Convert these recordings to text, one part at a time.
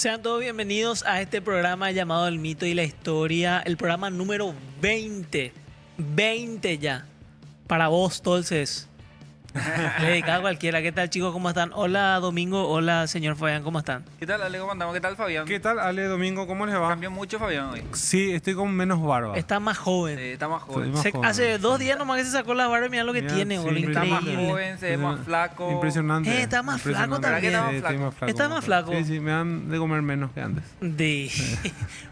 Sean todos bienvenidos a este programa llamado El Mito y la Historia, el programa número 20. 20 ya. Para vos, Tolces. Dedicado a cualquiera. ¿Qué tal, chicos? ¿Cómo están? Hola, Domingo. Hola, señor Fabián. ¿Cómo están? ¿Qué tal, Ale? ¿Cómo andamos? ¿Qué tal, Fabián? ¿Qué tal, Ale, Domingo? ¿Cómo les va? Cambió mucho, Fabián, hoy. Sí, estoy con menos barba. Está más joven. Está más joven. Soy más joven. Hace 2 días nomás que se sacó la barba y mirá lo que Mira, tiene, sí, boludo. Está más Increíble. joven, se ve más flaco. Impresionante. Está más flaco Impresionante. también. Sí, estoy más flaco. Está más flaco. Sí, me dan de comer menos que antes.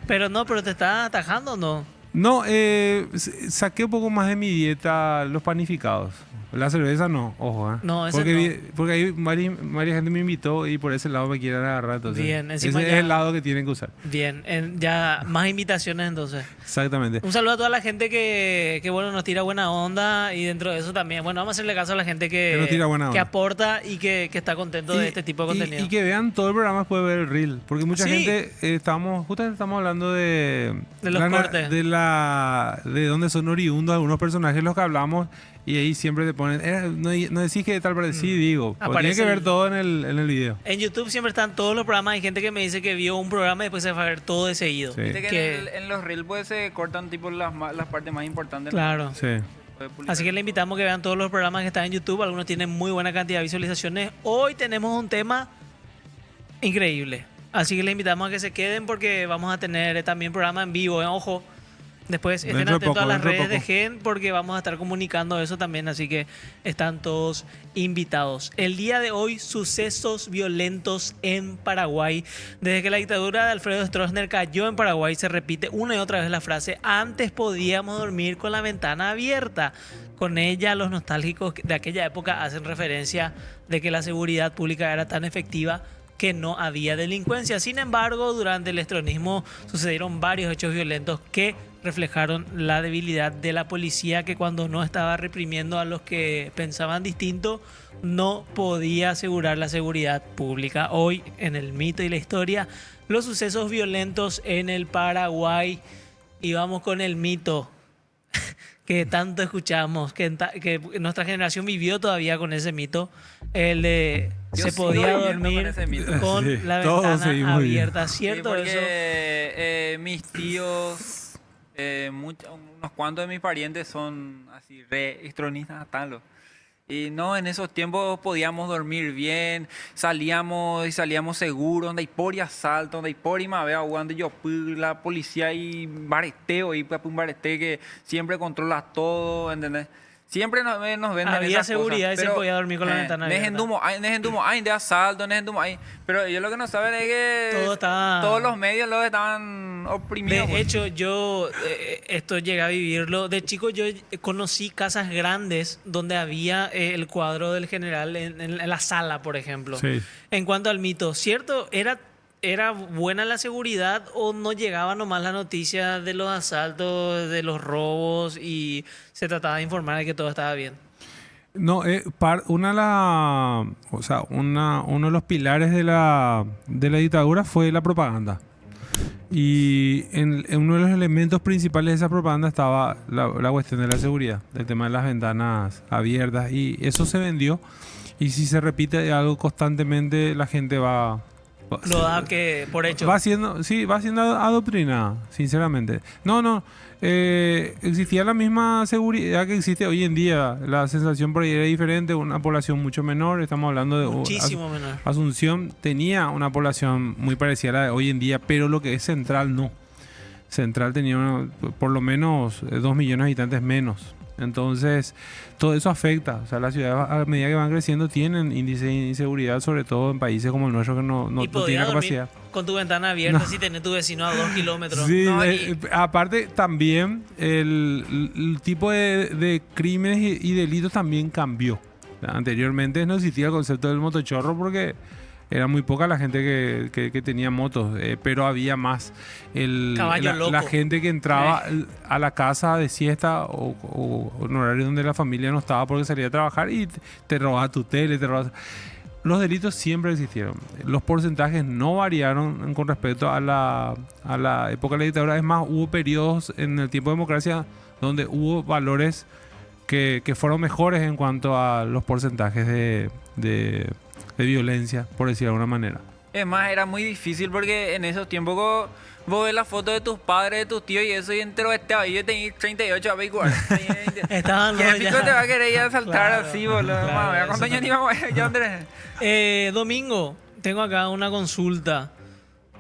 Pero te está atajando o no. No, saqué un poco más de mi dieta los panificados. La cerveza no, ojo, ¿eh? No, ese porque ahí varias gente me invitó y por ese lado me quieren agarrar. Entonces, Bien, ese encima es ya- el lado que tienen que usar. Bien, ya más invitaciones entonces. Exactamente. Un saludo a toda la gente que bueno, nos tira buena onda y dentro de eso también, bueno, vamos a hacerle caso a la gente Que nos tira buena que onda. aporta y que está contento de este tipo de contenido. Y que vean todo el programa después de ver el reel. Porque mucha Sí. gente, justamente estamos hablando de los cortes. de dónde son oriundos algunos personajes los que hablamos. Y ahí siempre te ponen, no decís que tal para sí, digo. Porque Aparece tiene que ver el- todo en el video. En YouTube siempre están todos los programas. Hay gente que me dice que vio un programa y después se va a ver todo de seguido. Sí. Viste que Que- en los reels pues, se cortan tipo las partes más importantes. Claro. Sí. Puede publicar. Así que le invitamos a que vean todos los programas que están en YouTube. Algunos tienen muy buena cantidad de visualizaciones. Hoy tenemos un tema increíble. Así que le invitamos a que se queden porque vamos a tener también programa en vivo. Ojo, después estén Dentro de atentos poco, a las dentro de redes de poco. Gen porque vamos a estar comunicando eso también. Así que están todos invitados. El día de hoy, sucesos violentos en Paraguay. Desde que la dictadura de Alfredo Stroessner cayó en Paraguay, se repite una y otra vez la frase: antes podíamos dormir con la ventana abierta. Con ella, los nostálgicos de aquella época hacen referencia de que la seguridad pública era tan efectiva que no había delincuencia. Sin embargo, durante el estronismo sucedieron varios hechos violentos que reflejaron la debilidad de la policía, que cuando no estaba reprimiendo a los que pensaban distinto, no podía asegurar la seguridad pública. Hoy, en el mito y la historia, los sucesos violentos en el Paraguay. Y vamos con el mito que tanto escuchamos, que nuestra generación vivió todavía con ese mito, el de Yo se sigo podía viviendo dormir con ese mito. con Sí, la todos ventana seguimos abierta, Sí, ¿cierto porque eso? mis tíos, unos cuantos de mis parientes son así re extronistas talos. Y no, en esos tiempos podíamos dormir bien, salíamos seguros, donde hay por y asalto, donde hay por y mavea, donde yo la policía y bareteo, y un barete que siempre controla todo, ¿entendés? Siempre nos venden Había esas seguridad cosas, y se podía dormir con la ventana abierta. hay de asalto, pero ellos lo que no saben es que todos los medios lo estaban oprimidos. De pues. hecho, yo esto llegué a vivirlo. De chico yo conocí casas grandes donde había el cuadro del general en la sala, por ejemplo. Sí. En cuanto al mito, ¿cierto? ¿Era buena la seguridad o no llegaba nomás la noticia de los asaltos, de los robos y se trataba de informar de que todo estaba bien? No, uno de los pilares de la dictadura fue la propaganda. Y en uno de los elementos principales de esa propaganda estaba la cuestión de la seguridad, del tema de las ventanas abiertas. Y eso se vendió. Y si se repite algo constantemente, la gente Lo da que por hecho. va siendo adoctrinada, sinceramente. No, existía la misma seguridad que existe hoy en día. La sensación por ahí era diferente, una población mucho menor. Estamos hablando de Muchísimo menor. Asunción tenía una población muy parecida a la de hoy en día, pero lo que es Central no. Central tenía por lo menos 2 millones de habitantes menos. Entonces, todo eso afecta. O sea, las ciudades a medida que van creciendo tienen índice de inseguridad, sobre todo en países como el nuestro que no Y tienen podías dormir capacidad. con tu ventana abierta No. si tenés tu vecino a 2 kilómetros. Sí, No, y- aparte también el tipo de crímenes y delitos también cambió. Anteriormente no existía el concepto del motochorro porque era muy poca la gente que tenía motos, pero había más Caballo loco. la gente que entraba a la casa de siesta o en horario donde la familia no estaba porque salía a trabajar y te robaba tu tele, te robaba... Los delitos siempre existieron. Los porcentajes no variaron con respecto a la época de la dictadura. Es más, hubo periodos en el tiempo de democracia donde hubo valores que fueron mejores en cuanto a los porcentajes de violencia, por decir de alguna manera. Es más, era muy difícil porque en esos tiempos vos ves la foto de tus padres, de tus tíos y eso, y entero este ahí yo tenía 38 a 40. Estaban ¿Qué los pico ya. te va a querer ir a saltar Claro, así, boludo? claro, Mamá, ¿cuántos eso años íbamos ya, Andrés? Domingo, tengo acá una consulta.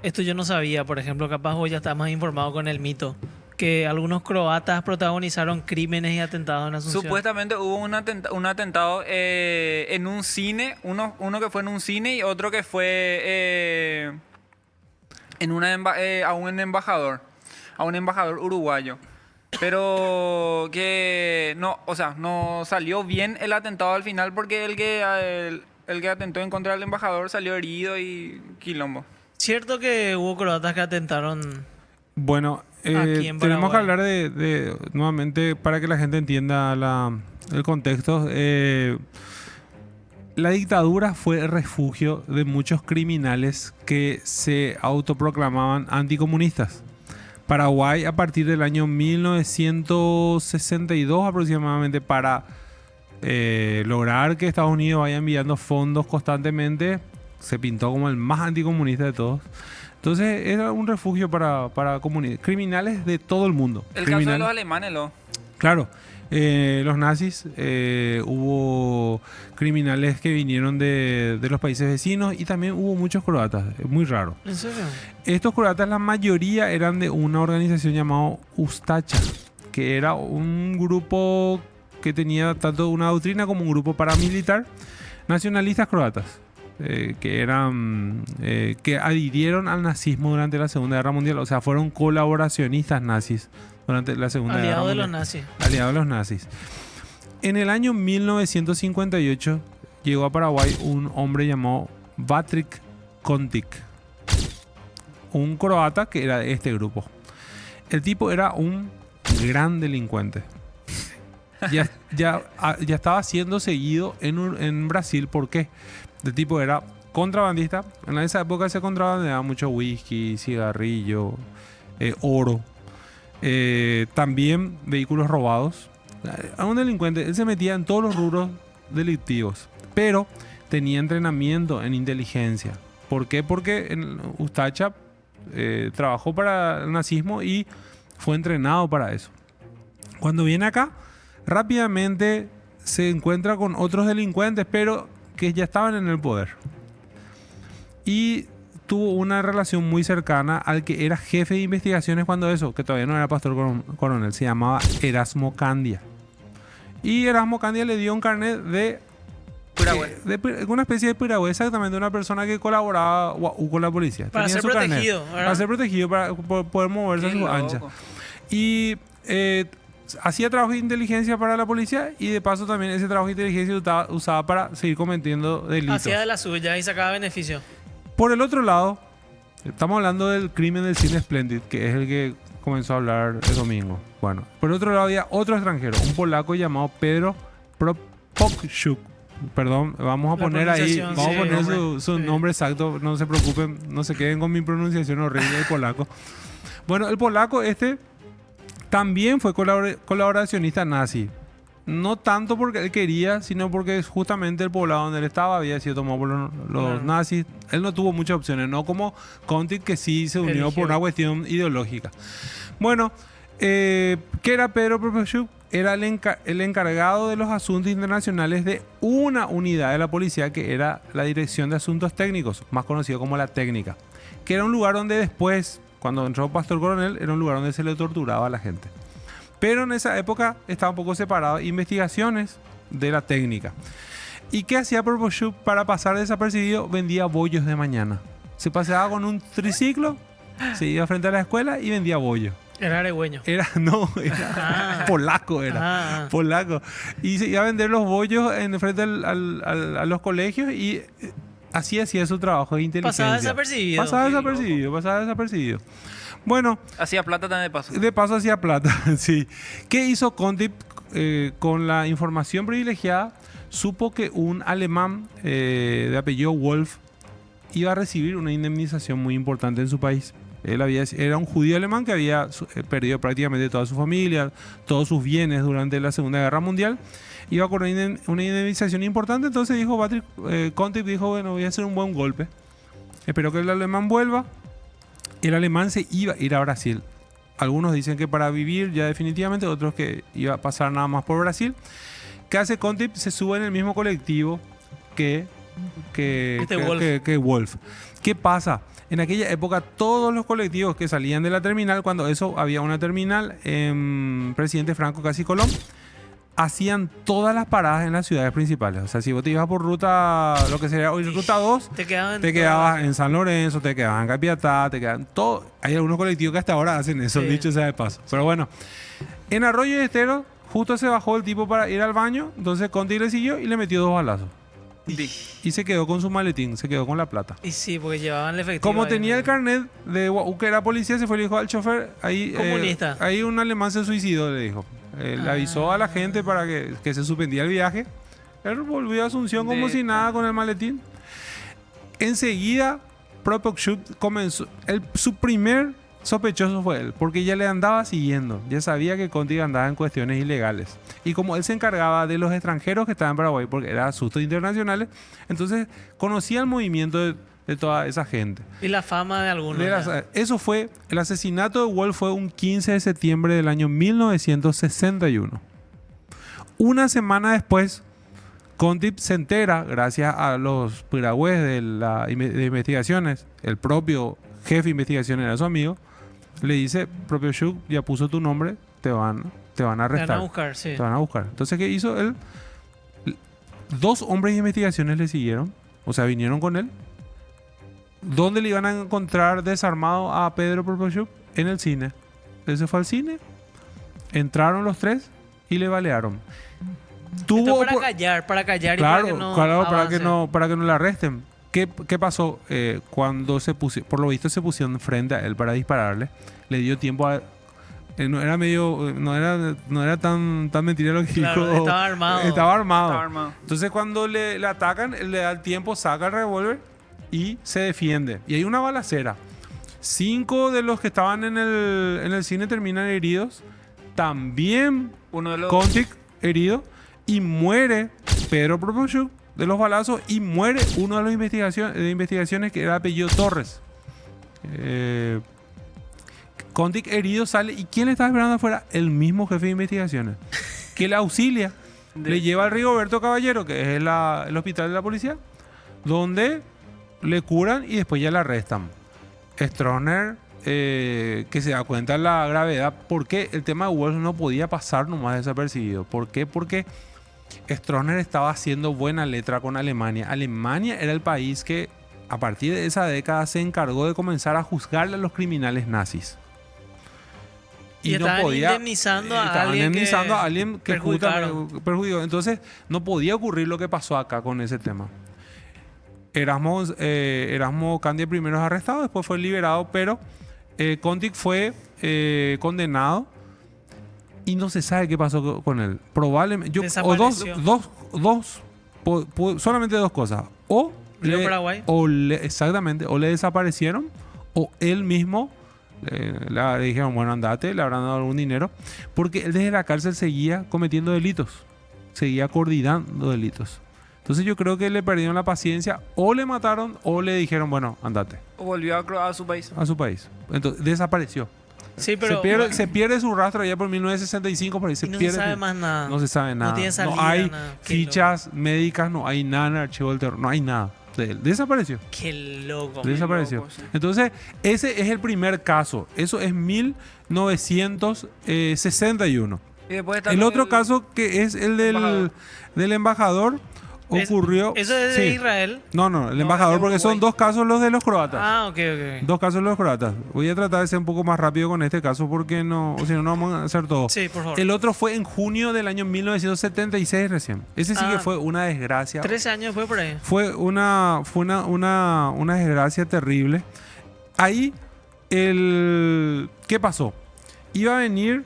Esto yo no sabía, por ejemplo, capaz vos ya estás más informado con el mito. Que algunos croatas protagonizaron crímenes y atentados en Asunción. Supuestamente hubo un atentado en un cine, uno que fue en un cine y otro que fue en a un embajador uruguayo. Pero que no, o sea, no salió bien el atentado al final porque el que atentó en contra del embajador salió herido y quilombo. Cierto que hubo croatas que atentaron. Bueno, Aquí en tenemos que Paraguay. hablar nuevamente, para que la gente entienda el contexto. La dictadura fue el refugio de muchos criminales que se autoproclamaban anticomunistas. Paraguay, a partir del año 1962 aproximadamente, para lograr que Estados Unidos vaya enviando fondos constantemente, se pintó como el más anticomunista de todos. Entonces era un refugio para criminales de todo el mundo. El caso de los alemanes, Claro, los nazis, hubo criminales que vinieron de los países vecinos y también hubo muchos croatas, muy raro. ¿En serio? Estos croatas, la mayoría eran de una organización llamada Ustacha, que era un grupo que tenía tanto una doctrina como un grupo paramilitar, nacionalistas croatas. Que adhirieron al nazismo durante la Segunda Guerra Mundial, o sea, fueron colaboracionistas nazis durante la Segunda Guerra Aliados de Mundial. los nazis. Aliados de los nazis. En el año 1958 llegó a Paraguay un hombre llamado Vatric Kontic, un croata que era de este grupo. El tipo era un gran delincuente. Ya estaba siendo seguido en Brasil. ¿Por qué? El tipo era contrabandista. En esa época se contrabandeaba mucho whisky, cigarrillo, oro. También vehículos robados. A un delincuente, él se metía en todos los rubros delictivos, pero tenía entrenamiento en inteligencia. ¿Por qué? Porque en Ustacha trabajó para el nazismo y fue entrenado para eso. Cuando viene acá, rápidamente se encuentra con otros delincuentes, pero que ya estaban en el poder. Y tuvo una relación muy cercana al que era jefe de investigaciones cuando eso, que todavía no era pastor coronel, se llamaba Erasmo Candia. Y Erasmo Candia le dio un carnet de una especie de piragüe, exactamente, una persona que colaboraba con la policía. Para Tenía ser su carnet. protegido, ¿verdad? Para ser protegido, para poder moverse a su ancha. Y hacía trabajo de inteligencia para la policía y de paso también ese trabajo de inteligencia usaba para seguir cometiendo delitos. Hacía de la suya y sacaba beneficio. Por el otro lado, estamos hablando del crimen del cine Splendid, que es el que comenzó a hablar el domingo. Bueno, por el otro lado había otro extranjero, un polaco llamado Pedro Propokchuk. Perdón, vamos a poner ahí, vamos a poner su nombre exacto, no se preocupen, no se queden con mi pronunciación horrible del polaco. Bueno, el polaco también fue colaboracionista nazi. No tanto porque él quería, sino porque justamente el poblado donde él estaba había sido tomado por los nazis. Él no tuvo muchas opciones, no como Kontic, que sí se unió por una cuestión ideológica. Bueno, ¿qué era Pedro Propachuk? Era el encargado de los asuntos internacionales de una unidad de la policía que era la Dirección de Asuntos Técnicos, más conocido como la Técnica, que era un lugar donde después, cuando entró Pastor Coronel, era un lugar donde se le torturaba a la gente. Pero en esa época estaba un poco separado investigaciones de la técnica. ¿Y qué hacía Propachuk para pasar desapercibido? Vendía bollos de mañana. Se paseaba con un triciclo, se iba frente a la escuela y vendía bollos. Era aregüeño. Era polaco, polaco. Y se iba a vender los bollos en frente a los colegios y así hacía su trabajo de inteligencia. Pasaba desapercibido. Bueno. Hacía plata también de paso. De paso hacía plata, sí. ¿Qué hizo Kontic? Con la información privilegiada, supo que un alemán de apellido Wolf iba a recibir una indemnización muy importante en su país. Era un judío alemán que había perdido prácticamente toda su familia, todos sus bienes durante la Segunda Guerra Mundial. Iba con una indemnización importante, entonces dijo Kontic dijo, bueno, voy a hacer un buen golpe. esperó que el alemán vuelva. El alemán se iba a ir a Brasil. Algunos dicen que para vivir ya definitivamente, otros que iba a pasar nada más por Brasil. ¿Qué hace Kontip? Se sube en el mismo colectivo que Wolf. ¿Qué pasa? En aquella época todos los colectivos que salían de la terminal, cuando eso había una terminal en Presidente Franco casi Colón, hacían todas las paradas en las ciudades principales. O sea, si vos te ibas por ruta, lo que sería hoy ruta 2, te quedabas en San Lorenzo, te quedabas en Capiatá, te quedaban todo. Hay algunos colectivos que hasta ahora hacen eso, dicho sea de paso. Pero bueno, en Arroyo de Estero justo se bajó el tipo para ir al baño, entonces Conti le siguió y le metió 2 balazos. Y se quedó con su maletín, se quedó con la plata. Y sí, porque llevaban el efectivo. Como tenía el carnet de que era policía, se fue y le dijo al chofer, ahí, comunista. Ahí un alemán se suicidó, le dijo. Le avisó a la gente para que se suspendía el viaje. Él volvió a Asunción como si nada con el maletín. Enseguida, Prokopchuk comenzó. Su primer sospechoso fue él, porque ya le andaba siguiendo. Ya sabía que Conti andaba en cuestiones ilegales. Y como él se encargaba de los extranjeros que estaban en Paraguay, porque era asuntos internacionales, entonces conocía el movimiento de toda esa gente. Y la fama de algunos. Eso fue, el asesinato de Wolf fue un 15 de septiembre del año 1961. Una semana después, Conti se entera, gracias a los piragües de investigaciones, el propio jefe de investigación era su amigo, le dice, propio Shuk, ya puso tu nombre, te van a arrestar. Te van a buscar, sí. Te van a buscar. Entonces, ¿qué hizo él? 2 hombres de investigaciones le siguieron, o sea, vinieron con él. ¿Dónde le iban a encontrar desarmado a Pedro Prokopchuk? En el cine. Él se fue al cine, entraron los 3 y le balearon. Para callar claro, y para que no claro, avance. para que no le arresten. ¿Qué pasó? Cuando por lo visto se pusieron frente a él para dispararle, le dio tiempo a... no era tan mentira lo que Claro, dijo. estaba armado. Entonces cuando le atacan, él le da el tiempo, saca el revólver y se defiende. Y hay una balacera. 5 de los que estaban en el cine terminan heridos. También Kontik herido. Y muere Pedro Prokopchuk de los balazos. Y muere uno de los investigaciones que era apellido Torres. Kontik herido sale. ¿Y quién le estaba esperando afuera? El mismo jefe de investigaciones. Que le auxilia. Le lleva al Rigoberto Caballero, que es el hospital de la policía, donde le curan y después ya le arrestan. Stroessner, que se da cuenta de la gravedad, porque el tema de Wolf no podía pasar nomás desapercibido. ¿Por qué? Porque Stroessner estaba haciendo buena letra con Alemania. Alemania era el país que a partir de esa década se encargó de comenzar a juzgarle a los criminales nazis. Y no podía indemnizando a alguien que perjudicó. Entonces no podía ocurrir lo que pasó acá con ese tema. Erasmo Candia primero es arrestado, después fue liberado, pero Kontik fue condenado y no se sabe qué pasó con él. Probablemente solamente 2 cosas. Exactamente, o le desaparecieron o él mismo le dijeron, bueno, andate, le habrán dado algún dinero, porque él desde la cárcel seguía cometiendo delitos, seguía coordinando delitos. Entonces yo creo que le perdieron la paciencia, o le mataron o le dijeron, bueno, andate. O volvió a su país. A su país. Entonces desapareció. Sí, pero se pierde su rastro ya por 1965, por ahí no se sabe más nada. No se sabe nada. No tiene salida, no hay nada. fichas médicas, no hay nada en el archivo del terror, no hay nada de él. Desapareció. Qué loco. Desapareció. Sí. Entonces, ese es el primer caso. Eso es 1961. Y después está El otro caso, que es el del embajador, ocurrió... ¿Eso es de Israel? No, el embajador, porque son 2 casos los de los croatas. Ah, ok. 2 casos los croatas. Voy a tratar de ser un poco más rápido con este caso porque no vamos a hacer todo. Sí, por favor. El otro fue en junio del año 1976 recién. Ese sí que fue una desgracia. 13 años fue por ahí. Fue una desgracia terrible. Ahí, ¿qué pasó? Iba a venir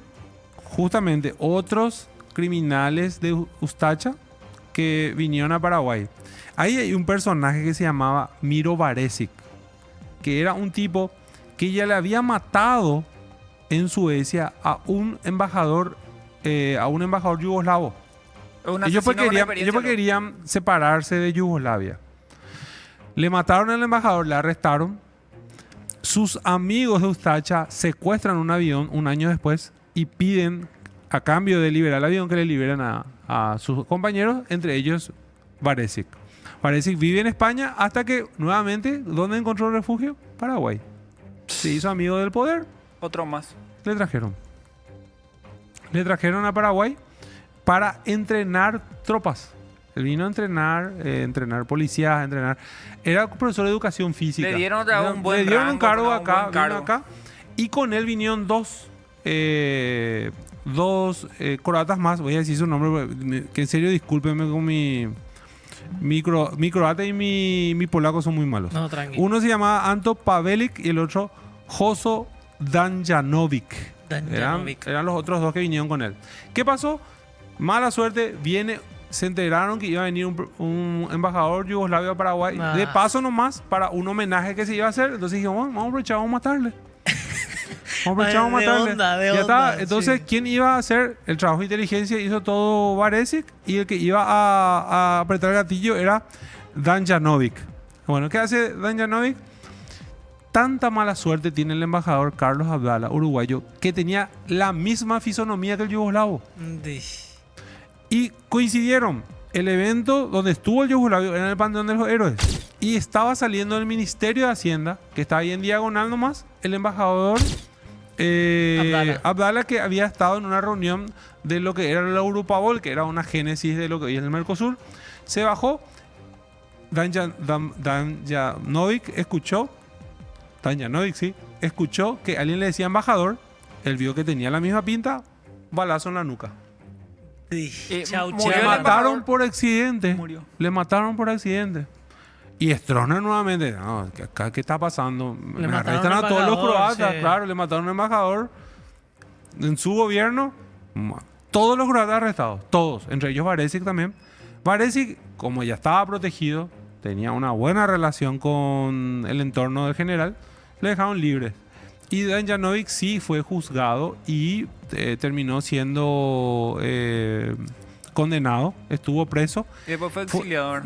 justamente otros criminales de Ustacha que vinieron a Paraguay. Ahí hay un personaje que se llamaba Miro Baresic, que era un tipo que ya le había matado en Suecia a un embajador yugoslavo. Ellos pues querían separarse de Yugoslavia. Le mataron al embajador, le arrestaron. Sus amigos de Ustacha secuestran un avión un año después y piden, a cambio de liberar el avión, que le liberen a sus compañeros, entre ellos Varezik. Varezik vive en España hasta que nuevamente, ¿dónde encontró refugio? Paraguay. Se hizo amigo del poder, Otro más. le trajeron. Le trajeron a Paraguay para entrenar tropas. Él vino a entrenar policías, Era profesor de educación física. Le dieron otra vez un buen Le dieron un rango, cargo un acá, buen cargo. vino acá. Y con él vinieron dos croatas más. Voy a decir su nombre, que en serio discúlpenme con mi croata y mi polaco son muy malos. No, tranquilo. Uno se llamaba Anto Pavelic y el otro Joso Danjanovic. Danjanovic. Eran los otros dos que vinieron con él. ¿Qué pasó? Mala suerte, se enteraron que iba a venir un embajador yugoslavio a Paraguay. Ah. De paso nomás, para un homenaje que se iba a hacer. Entonces dijimos, bueno, vamos a aprovechar, vamos a matarle. Vamos a aprovechar, vamos a De matarle. onda, de Ya onda, está. Entonces, sí. ¿quién iba a hacer el trabajo de inteligencia? Hizo todo Varezik y el que iba a apretar el gatillo era Danjanovic. Bueno, ¿qué hace Danjanovic? Tanta mala suerte tiene el embajador Carlos Abdala, uruguayo, que tenía la misma fisonomía que el yugoslavo. Di. Y coincidieron. El evento donde estuvo el yugoslavio era en el Panteón de los Héroes. Y estaba saliendo del Ministerio de Hacienda, que está ahí en diagonal nomás, el embajador Abdala, que había estado en una reunión de lo que era la Europabol, que era una génesis de lo que hoy es el Mercosur. Se bajó. Danjanovic escuchó que alguien le decía embajador. Él vio que tenía la misma pinta, balazo en la nuca. Di. Chau, murió Le el chau. mataron embajador. por accidente. Murió. Le mataron por accidente. Y Stroessner nuevamente, no, ¿qué está pasando? Le Me mataron arrestan al a todos los embajador, croatas, sí. claro, le mataron a un embajador. En su gobierno, todos los croatas arrestados, todos, entre ellos Varezik también. Varezik, como ya estaba protegido, tenía una buena relación con el entorno del general, le dejaron libre. Y Danjanovic sí fue juzgado y terminó siendo condenado, estuvo preso. Y después fue Fue- exiliador.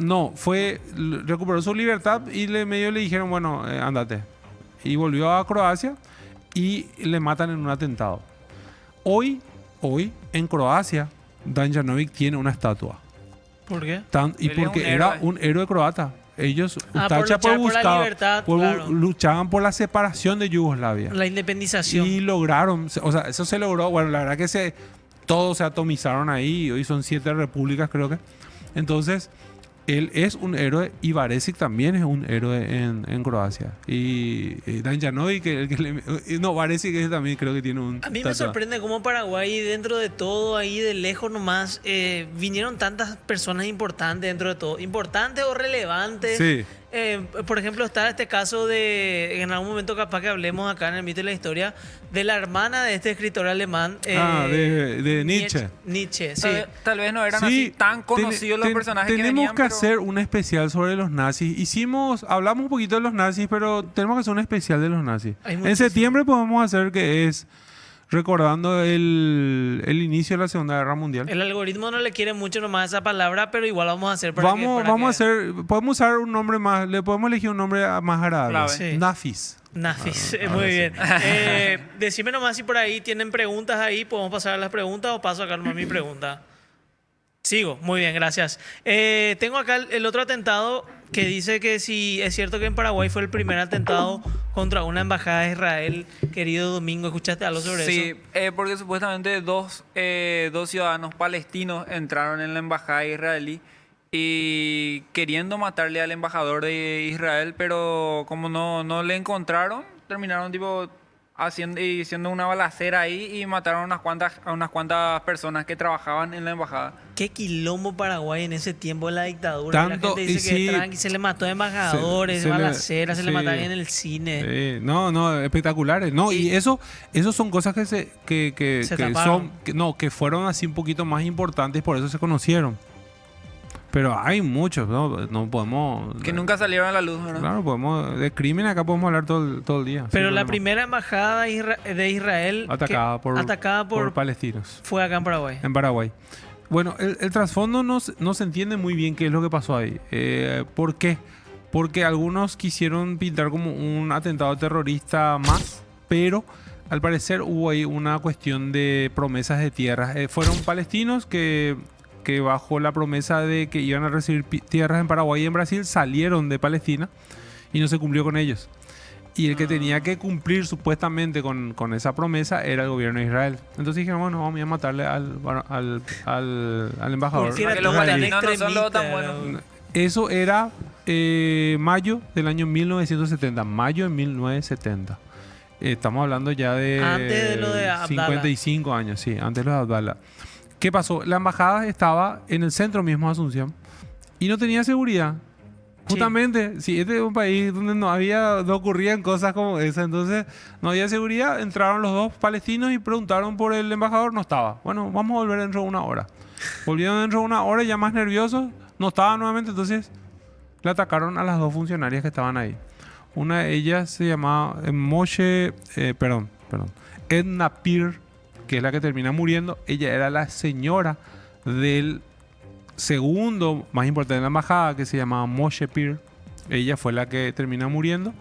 recuperó su libertad y medio le dijeron, bueno, ándate. Y volvió a Croacia y le matan en un atentado. Hoy, en Croacia, Danjanovic tiene una estatua. ¿Por qué? Y Él es porque un era héroe. un héroe croata. Ellos, Por Ustacha, luchar por la buscaba- libertad, claro. luchaban por la separación de Yugoslavia. La independización. Y lograron, o sea, eso se logró. Bueno, la verdad que todos se atomizaron ahí. Hoy son 7 repúblicas, creo que. Entonces, él es un héroe y Varezik también es un héroe en Croacia. Y Danjanovic, Varezik ese también creo que tiene un A mí me tatuaje. sorprende cómo Paraguay, dentro de todo, ahí de lejos nomás, vinieron tantas personas importantes dentro de todo. Importantes o relevantes. Sí. Por ejemplo, está este caso de, en algún momento capaz que hablemos acá en el mito de la historia, de la hermana de este escritor alemán. De Nietzsche. Nietzsche, sí. Tal vez no eran Sí, así tan conocidos los personajes que tenemos venían, que pero hacer un especial sobre los nazis. Hablamos un poquito de los nazis, pero tenemos que hacer un especial de los nazis. Hay En muchísimo. septiembre podemos hacer que es recordando el inicio de la Segunda Guerra Mundial. El algoritmo no le quiere mucho nomás esa palabra, pero igual vamos a hacer para Vamos a hacer, podemos usar un nombre más, le podemos elegir un nombre más agradable. Clave. Sí. Nafis. Nafis, Ah, muy ahora sí. bien. Decime nomás si por ahí tienen preguntas ahí, podemos pasar a las preguntas o paso acá nomás mi pregunta. Sigo, muy bien, gracias. Tengo acá el otro atentado que dice que si es cierto que en Paraguay fue el primer atentado contra una embajada de Israel. Querido Domingo, ¿escuchaste algo sobre eso? sí, porque supuestamente dos ciudadanos palestinos entraron en la embajada israelí y queriendo matarle al embajador de Israel, pero como no le encontraron, terminaron tipo haciendo una balacera ahí y mataron a unas cuantas personas que trabajaban en la embajada. Qué quilombo Paraguay en ese tiempo de la dictadura. La Tanto, gente dice y que sí, tranqui, se le mató a embajadores, se le- balaceras, se le sí. mataron en el cine. No, espectaculares. No, y eso son cosas que Se que taparon. que fueron así un poquito más importantes, por eso se conocieron. Pero hay muchos, no podemos. Que nunca salieron a la luz, ¿verdad? Claro, de crimen acá podemos hablar todo el día. sin Pero la problema. primera embajada de Israel Atacada por palestinos palestinos fue acá en Paraguay. en Paraguay. Bueno, el trasfondo no se entiende muy bien qué es lo que pasó ahí. ¿Por qué? porque algunos quisieron pintar como un atentado terrorista más, pero al parecer hubo ahí una cuestión de promesas de tierras. Fueron palestinos que bajo la promesa de que iban a recibir tierras en Paraguay y en Brasil salieron de Palestina y no se cumplió con ellos. Y el que tenía que cumplir supuestamente con esa promesa era el gobierno de Israel. Entonces dijeron, bueno, vamos a matarle al embajador. Porque los palestinos no son los tan buenos. Eso era mayo del año 1970. Mayo de 1970. Estamos hablando ya de, antes de lo de Abdala. 55 años, sí, antes de lo de Abdala. ¿Qué pasó? La embajada estaba en el centro mismo de Asunción y no tenía seguridad. Justamente, sí, este es un país donde no ocurrían cosas como esa, entonces no había seguridad. Entraron los dos palestinos y preguntaron por el embajador, no estaba. Bueno, vamos a volver dentro de una hora. Volvieron dentro de una hora ya más nerviosos, no estaba nuevamente, entonces le atacaron a las dos funcionarias que estaban ahí. Una de ellas se llamaba Edna Pir, que es la que termina muriendo. Ella era la señora del segundo más importante de la embajada, que se llamaba Moshe Pir. Ella fue la que termina muriendo.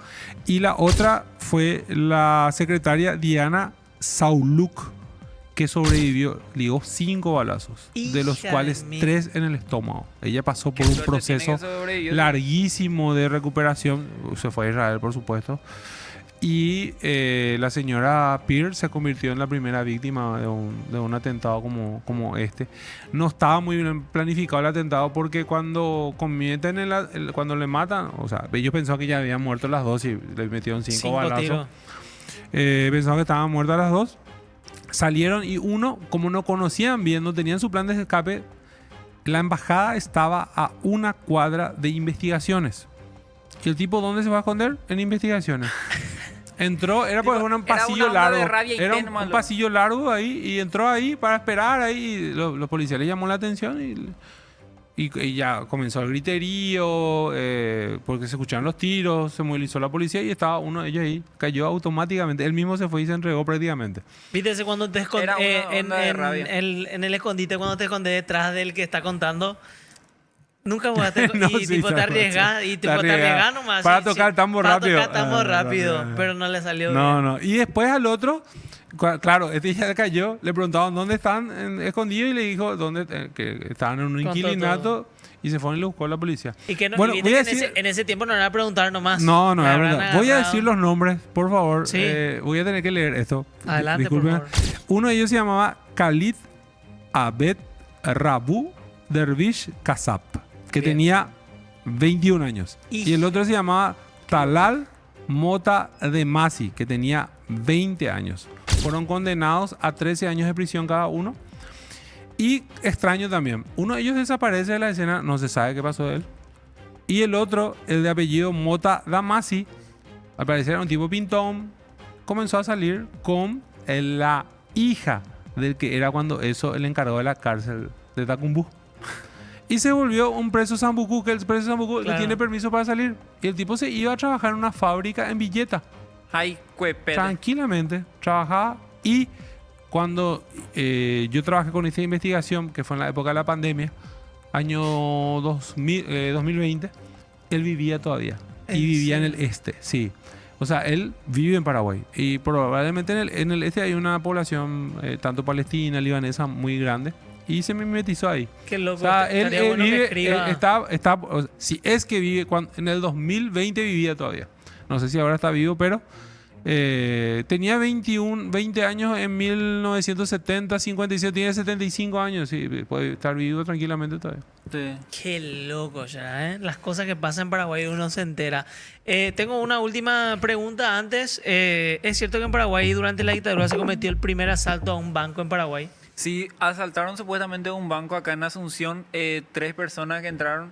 Y la otra fue la secretaria Diana Sauluk, que sobrevivió, le dio 5 balazos, de los cuales 3 en el estómago. Ella pasó por un proceso larguísimo de recuperación. Se fue a Israel, por supuesto. Y la señora Pierce se convirtió en la primera víctima de un atentado como este. No estaba muy bien planificado el atentado porque cuando cometen cuando le matan, o sea, ellos pensaban que ya habían muerto las dos y le metieron 5 balazos. Pensaban que estaban muertas las dos. Salieron y uno, como no conocían bien, no tenían su plan de escape, la embajada estaba a una cuadra de investigaciones. ¿Y el tipo dónde se va a esconder? En investigaciones. Entró, era pues un pasillo largo. Era un pasillo largo ahí y entró ahí para esperar ahí. Y los policías le llamó la atención y ya comenzó el griterío porque se escucharon los tiros, se movilizó la policía y estaba uno de ellos ahí, cayó automáticamente. Él mismo se fue y se entregó prácticamente. ¿Viste ese cuando te escondes en el escondite, cuando te escondes detrás del que está contando? Nunca jugaste No, y sí, tipo te arriesgas y tipo te arriesgas nomás. Para tocar tambo rápido. Para tocar tambo rápido, pero no le salió bien. No. Y después al otro, claro, este ya cayó, le preguntaban dónde están escondidos y le dijo que estaban en un inquilinato y se fueron y lo buscó la policía. Y que no, bueno, y voy a que decir, en ese tiempo no era preguntar nomás. No era preguntar. Voy a decir los nombres, por favor. Sí. Voy a tener que leer esto. Adelante, disculpen. por favor. Uno de ellos se llamaba Khalid Abed Rabu Dervish Kasab, que Bien. tenía 21 años. Y el otro se llamaba Talal Mota de Masi, que tenía 20 años. Fueron condenados a 13 años de prisión cada uno. Y extraño también, uno de ellos desaparece de la escena, no se sabe qué pasó de él. Y el otro, el de apellido Mota Damasi, al parecer era un tipo pintón, comenzó a salir con la hija del que era cuando eso el encargado de la cárcel de Tacumbú. Y se volvió un preso Sambucú, que el preso Sambucú Claro. le tiene permiso para salir. Y el tipo se iba a trabajar en una fábrica en Villeta. Ay, cuepete. Tranquilamente. Trabajaba. Y cuando yo trabajé con esta investigación, que fue en la época de la pandemia, año 2020, él vivía todavía. Y vivía en el este, sí. O sea, él vive en Paraguay. Y probablemente en el este hay una población, tanto palestina, libanesa, muy grande. Y se mimetizó ahí. Qué loco. O sea, él bueno que vive, escriba. si es que vive, en el 2020 vivía todavía. No sé si ahora está vivo, pero tenía 20 años en 1970, 57, tiene 75 años. Sí, puede estar vivo tranquilamente todavía. Sí. Qué loco ya, ¿eh? Las cosas que pasan en Paraguay uno se entera. Tengo una última pregunta antes. ¿Es cierto que en Paraguay durante la dictadura se cometió el primer asalto a un banco en Paraguay? Sí, asaltaron supuestamente un banco acá en Asunción. 3 personas que entraron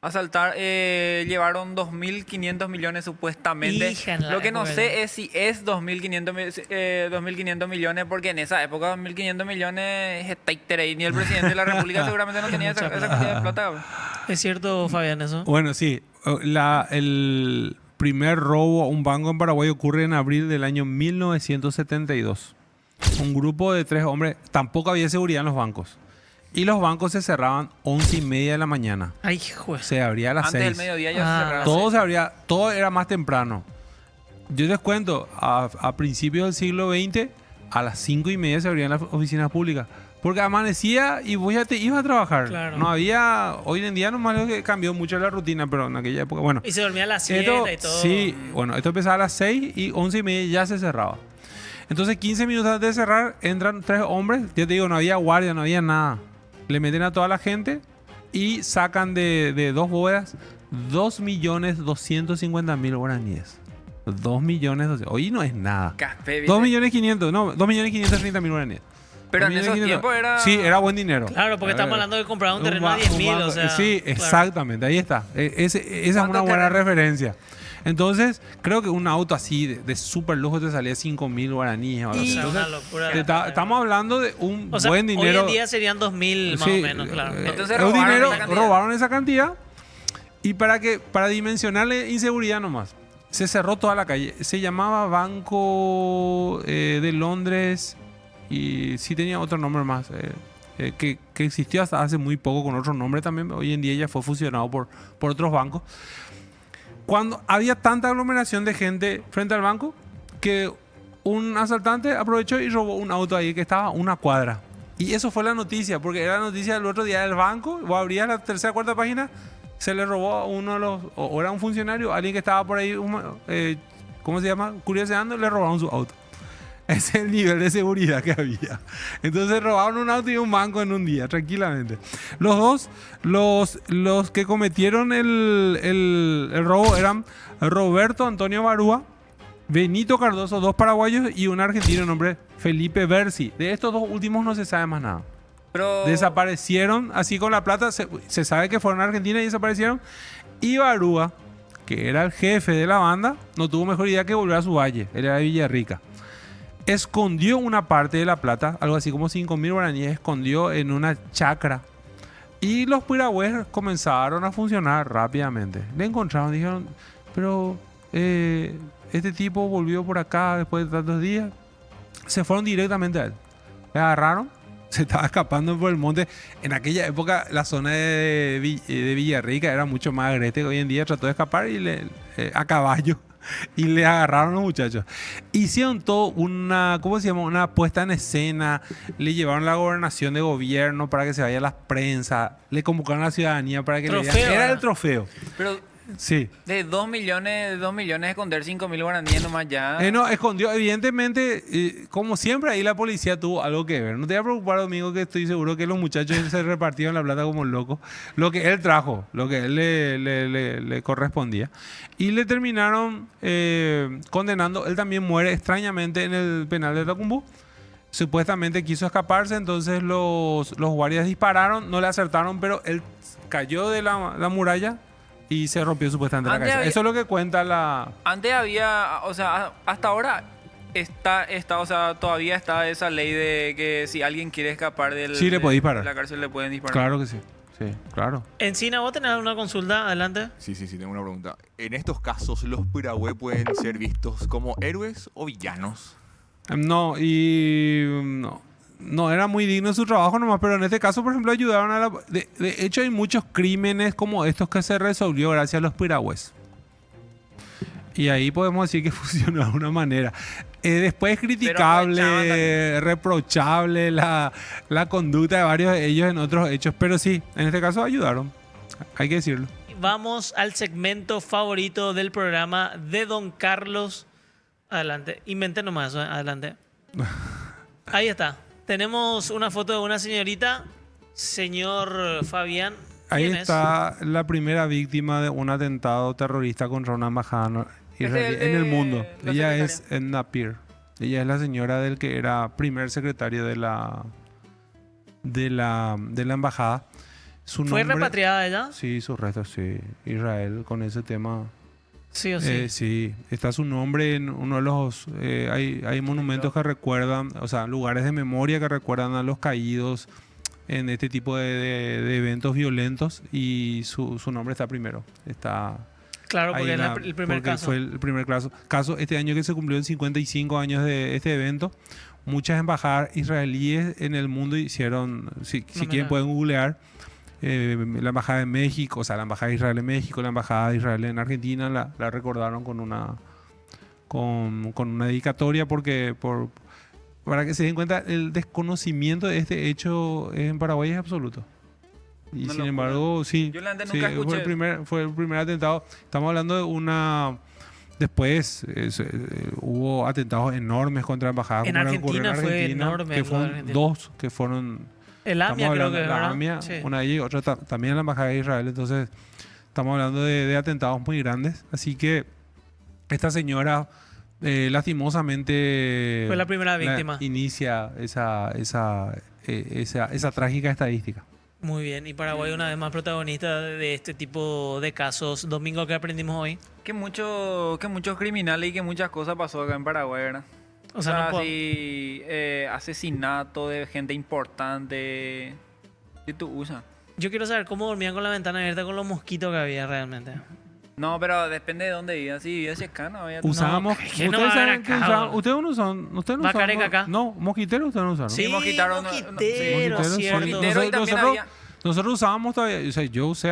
a asaltar llevaron 2.500 millones supuestamente. Lo que no sé es si es 2.500 millones, porque en esa época 2.500 millones es taiter y ni el presidente de la República seguramente no tenía esa cantidad de plata. ¿Es cierto, Fabián, eso? Bueno, sí. El primer robo a un banco en Paraguay ocurre en abril del año 1972. Un grupo de 3 hombres, tampoco había seguridad en los bancos. Y los bancos se cerraban 11:30 de la mañana. Ay, juez. Se abría a las Antes 6. del mediodía ya Ah. se cerraba. Todo se abría, todo era más temprano. Yo les cuento, a principios del siglo XX, a las 5:30 se abrían las oficinas públicas. Porque amanecía y vos ya te ibas a trabajar. Claro. No había, hoy en día nomás lo que cambió mucho la rutina, pero en aquella época, bueno. Y se dormía a las Esto, 7 y todo. sí, bueno, esto empezaba a las 6 y 11:30 ya se cerraba. Entonces, 15 minutos antes de cerrar, entran 3 hombres. Ya te digo, no había guardia, no había nada. Le meten a toda la gente y sacan de 2 bóvedas 2.250.000 guaraníes. 2.200.000. Hoy no es nada. Café, ¿viste? 2.500.000, no, 2.530.000 guaraníes. Pero en 2.500.000. esos tiempos era... Sí, era buen dinero. Claro, porque estamos hablando de comprar un terreno a ba- 10.000, banco- o sea. Sí, claro. exactamente, ahí está. Esa es ¿Cuánto una buena terreno? referencia. Entonces, creo que un auto así de súper lujo te salía 5.000 guaraníes. ahora. O sea, Entonces, una locura. estamos hablando de un O sea, buen dinero. hoy en día serían 2.000 más Sí, o menos, claro. Entonces el robaron dinero, esa cantidad. robaron esa cantidad. Y para dimensionarle inseguridad nomás, se cerró toda la calle. Se llamaba Banco de Londres y sí tenía otro nombre más. Que existió hasta hace muy poco con otro nombre también. Hoy en día ya fue fusionado por otros bancos. Cuando había tanta aglomeración de gente frente al banco que un asaltante aprovechó y robó un auto ahí que estaba a una cuadra. Y eso fue la noticia, porque era la noticia del otro día del banco. Vos abrías la tercera, cuarta página, se le robó a uno de los, o era un funcionario, alguien que estaba por ahí, ¿cómo se llama? Curioseando, le robaron su auto. Ese es el nivel de seguridad que había. Entonces robaron un auto y un banco en un día, tranquilamente. Los dos, los que cometieron el robo eran Roberto Antonio Barúa, Benito Cardoso, 2 paraguayos y un argentino nombre Felipe Bersi. De estos 2 últimos no se sabe más nada. Pero... Desaparecieron así con la plata. Se sabe que fueron a Argentina y desaparecieron. Y Barúa, que era el jefe de la banda, no tuvo mejor idea que volver a su valle. Él era de Villarrica. Escondió una parte de la plata, algo así como 5.000 guaraníes, escondió en una chacra. Y los piragües comenzaron a funcionar rápidamente. Le encontraron, dijeron, pero este tipo volvió por acá después de tantos días. Se fueron directamente a él. Le agarraron, se estaba escapando por el monte. En aquella época la zona de Villarrica era mucho más agreste que hoy en día. Trató de escapar y a caballo. Y le agarraron a los muchachos. Hicieron todo una, ¿cómo se llama? Una puesta en escena. Le llevaron a la gobernación de gobierno para que se vaya a las prensas. Le convocaron a la ciudadanía para que le Trofeo, vean. Era ¿no? el trofeo. Pero Sí. de 2 millones, esconder 5.000 guaraníes nomás ya. No, escondió. Evidentemente, como siempre, ahí la policía tuvo algo que ver. No te voy a preocupar, amigo, que estoy seguro que los muchachos se repartieron la plata como locos. Lo que él trajo, lo que él le correspondía. Y le terminaron condenando. Él también muere extrañamente en el penal de Tacumbú. Supuestamente quiso escaparse, entonces los guardias dispararon, no le acertaron, pero él cayó de la muralla y se rompió supuestamente la Antes cabeza. había- Eso es lo que cuenta la... Antes había, o sea, hasta ahora o sea, todavía está esa ley de que si alguien quiere escapar Sí, le puede disparar. de la cárcel le pueden disparar. Claro que sí. Sí, claro. Encina, ¿vos tenés alguna consulta? Adelante. Sí, tengo una pregunta. En estos casos, ¿los piragüe pueden ser vistos como héroes o villanos? No, no era muy digno su trabajo nomás, pero en este caso, por ejemplo, ayudaron a la... De hecho, hay muchos crímenes como estos que se resolvió gracias a los piragües. Y ahí podemos decir que funcionó de una manera. Después es criticable, reprochable la conducta de varios de ellos en otros hechos, pero sí, en este caso ayudaron. Hay que decirlo. Vamos al segmento favorito del programa de Don Carlos. Adelante. Invente nomás eso, adelante. Ahí está. Tenemos una foto de una señorita. Señor Fabián. Ahí ¿quién está la primera víctima de un atentado terrorista contra una embajada israelí en el mundo. la Ella secretaria. es Edna Peer. Ella es la señora del que era primer secretario de la embajada. Su ¿Fue nombre- repatriada ella? Sí, sus restos, sí. Israel con ese tema. Sí o sí. Sí, está su nombre en uno de los... hay monumentos que recuerdan, o sea, lugares de memoria que recuerdan a los caídos en este tipo de eventos violentos y su nombre está primero. Está Claro, ahí porque en es la- el primer porque caso. fue el primer caso. Este año que se cumplió en 55 años de este evento, muchas embajadas israelíes en el mundo hicieron, si quieren pueden googlear, la embajada de México, o sea, la embajada de Israel en México, la embajada de Israel en Argentina, la recordaron con una dedicatoria para que se den cuenta el desconocimiento de este hecho en Paraguay es absoluto. Y Una sin locura. embargo, sí, Yo la neta sí, nunca fue escuché. fue el primer atentado. Estamos hablando de una... Después hubo atentados enormes contra embajadas. En como el que Argentina ocurrió en fue Argentina, enorme que lo de fueron Argentina. dos, que fueron... El AMIA estamos creo hablando- que, la ¿verdad? AMIA, Sí. una de ellas y otra también en la embajada de Israel. Entonces, estamos hablando de atentados muy grandes. Así que esta señora, lastimosamente... Fue la primera víctima. Inicia esa trágica estadística. Muy bien, y Paraguay una vez más protagonista de este tipo de casos. Domingo, ¿qué aprendimos hoy? Que muchos criminales y que muchas cosas pasó acá en Paraguay, ¿verdad? O sea, no puedo- sí, asesinato de gente importante. ¿Qué tú usas? Yo quiero saber cómo dormían con la ventana abierta con los mosquitos que había realmente. No, pero depende de dónde vivías. Si vivías cercano, había... Usábamos... que no va a haber acá, boludo. Ustedes no usan... ¿Bacareca acá? No, mosquiteros ustedes no usaron. Sí, mosquitero, mosquitero, Mosquiteros, cierto. Mosquitero y también había... Nosotros usábamos todavía, o sea, yo usé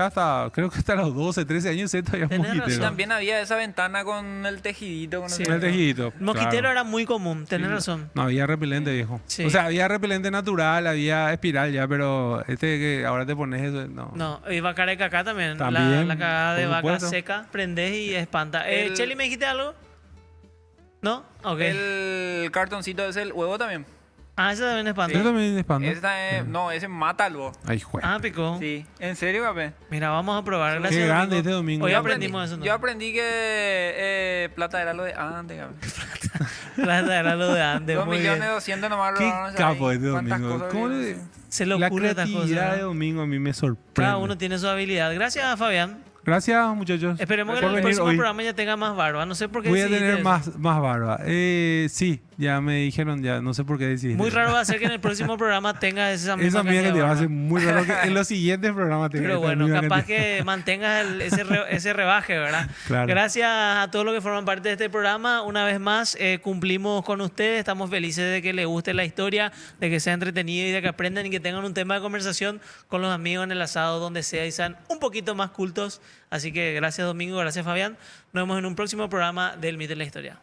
creo que hasta los 12, 13 años usé todavía Tenés mosquitero. razón. También había esa ventana con el tejidito. Con Sí. Con el tejidito. Mosquitero claro. era muy común, tenés razón. No había repelente, viejo. Sí. O sea, había repelente natural, había espiral ya, pero que ahora te pones eso, no. No, y Bacareca acá también. También, La cagada de por vaca supuesto. seca, prendés y espanta. El- Cheli, ¿me dijiste algo? ¿No? Ok. El cartoncito es el huevo también. Ah, ese también espanta. Yo también espanta. No, ese mata al huevo. Ay, juez. Ah, picó. Sí. ¿En serio, capé? Mira, vamos a probar. Qué Gracias, grande este domingo. Hoy Yo aprendimos eso. Yo aprendí que plata era lo de antes, capé. Plata era lo de antes. 2.200.000 nomás. Qué no sé, capo ahí, este cuántas domingo. cosas ¿Cómo vi, le- sí. Se le La ocurre estas creatividad cosas. de domingo a mí me sorprende. Cada uno tiene su habilidad. Gracias, Fabián. Gracias, muchachos. Esperemos que por en el venir próximo hoy. programa ya tenga más barba. No sé por qué Voy a decidiste tener eso. más barba. Sí, ya me dijeron, ya no sé por qué decidiste. Muy raro va a ser que en el próximo programa tenga esa Esa misma mía que cantidad te de va a barba. ser muy raro que en los siguientes programas tenga Pero esta bueno, misma capaz cantidad. que mantengas ese rebaje, ¿verdad? Claro. Gracias a todos los que forman parte de este programa. Una vez más, cumplimos con ustedes. Estamos felices de que les guste la historia, de que sea entretenido y de que aprendan y que tengan un tema de conversación con los amigos en el asado, donde sea y sean un poquito más cultos. Así que gracias, Domingo. Gracias, Fabián. Nos vemos en un próximo programa del Mito de la Historia.